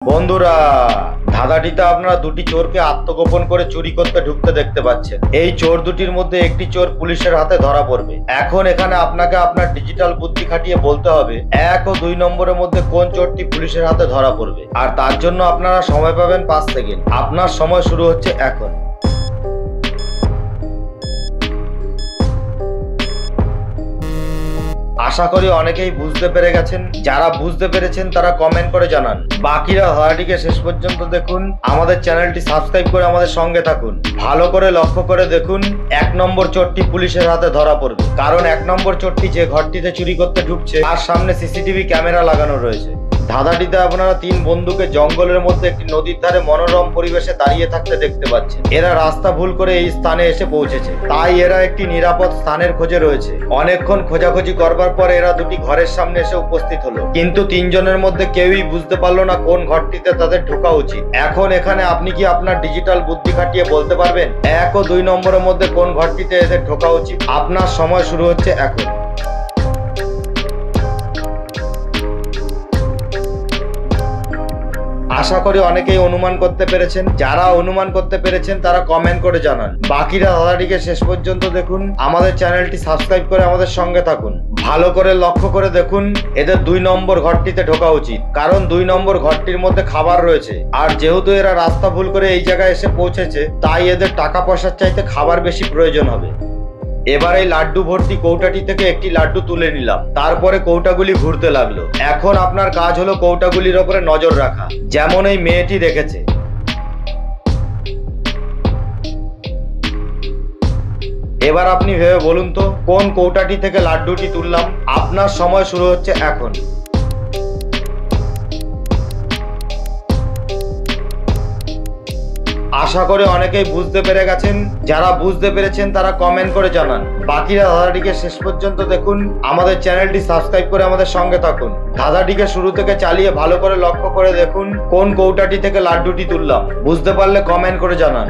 বন্ধুরা, ধাঁধাটিতে আপনারা দুটি চোরকে আত্মগোপন করে চুরি করতে ঢুকতে দেখতে পাচ্ছেন। এই চোর দুটির মধ্যে একটি চোর পুলিশের হাতে ধরা পড়বে। এখন এখানে আপনাকে আপনার ডিজিটাল বুদ্ধি খাটিয়ে বলতে হবে 1 ও 2 নম্বরের মধ্যে কোন চোরটি পুলিশের হাতে ধরা পড়বে। আর তার জন্য আপনারা সময় পাবেন 5 সেকেন্ড। আপনার সময় শুরু হচ্ছে এখন। আশা করি অনেকেই বুঝতে পেরে গেছেন। যারা বুঝতে পেরেছেন তারা কমেন্ট করে জানান। বাকিরা ধাঁধাটিকে শেষ পর্যন্ত দেখুন। আমাদের চ্যানেলটি সাবস্ক্রাইব করে আমাদের সঙ্গে থাকুন। ভালো করে লক্ষ্য করে দেখুন 1 নম্বর চোরটি পুলিশের হাতে ধরা পড়বে। কারণ 1 নম্বর চোরটি যে ঘরটিতে চুরি করতে ঢুকছে তার সামনে সিসিটিভি ক্যামেরা লাগানো রয়েছে। ধাঁধাটিতে আপনারা 3 বন্ধুকে জঙ্গলের মধ্যে একটি নদীর ধারে মনোরম পরিবেশে দাঁড়িয়ে থাকতে দেখতে পাচ্ছেন। এরা রাস্তা ভুল করে এই স্থানে এসে পৌঁছেছে, তাই এরা একটি নিরাপদ স্থানের খোঁজে রয়েছে। অনেকক্ষণ খোঁজাখুঁজি করবার পর এরা দুটি ঘরের সামনে এসে উপস্থিত হলো, কিন্তু 3 জনের মধ্যে কেউই বুঝতে পারলো না কোন ঘরটিতে তাদের ঢোকা উচিত। এখন এখানে আপনি কি আপনার ডিজিটাল বুদ্ধি খাটিয়ে বলতে পারবেন 1 ও 2 নম্বরের মধ্যে কোন ঘরটিতে এদের ঢোকা উচিত? আপনার সময় শুরু হচ্ছে এখন। আশা করি অনেকেই অনুমান করতে পেরেছেন। যারা অনুমান করতে পেরেছেন তারা কমেন্ট করে জানান। বাকিরা ধাঁধাটিকে শেষ পর্যন্ত দেখুন। আমাদের চ্যানেলটি সাবস্ক্রাইব করে আমাদের সঙ্গে থাকুন। ভালো করে লক্ষ্য করে দেখুন এদের 2 নম্বর ঘরটিতে ঢোকা উচিত, কারণ 2 নম্বর ঘরটির মধ্যে খাবার রয়েছে। আর যেহেতু এরা রাস্তা ভুল করে এই জায়গায় এসে পৌঁছেছে, তাই এদের টাকা পয়সার চাইতে খাবার বেশি প্রয়োজন হবে। এবার এই লাড্ডু ভর্তি কৌটাটি থেকে একটি লাড্ডু তুলে নিলাম। তারপরে কৌটাগুলি ঘুরতে লাগলো। এখন আপনার কাজ হলো কৌটাগুলির ওপরে নজর রাখা, যেমন এই মেয়েটি রেখেছে। এবার আপনি ভেবে বলুন তো কোন কৌটাটি থেকে লাড্ডুটি তুললাম। আপনার সময় শুরু হচ্ছে এখন। আশা করে অনেকেই বুঝতে পেরে গেছেন। যারা বুঝতে পেরেছেন তারা কমেন্ট করে জানান। বাকিরা ধাঁধাটিকে শেষ পর্যন্ত দেখুন। আমাদের চ্যানেলটি সাবস্ক্রাইব করে আমাদের সঙ্গে থাকুন। ধাঁধাটিকে শুরু থেকে চালিয়ে ভালো করে লক্ষ্য করে দেখুন কোন কৌটাটি থেকে লাড্ডুটি তুললাম। বুঝতে পারলে কমেন্ট করে জানান।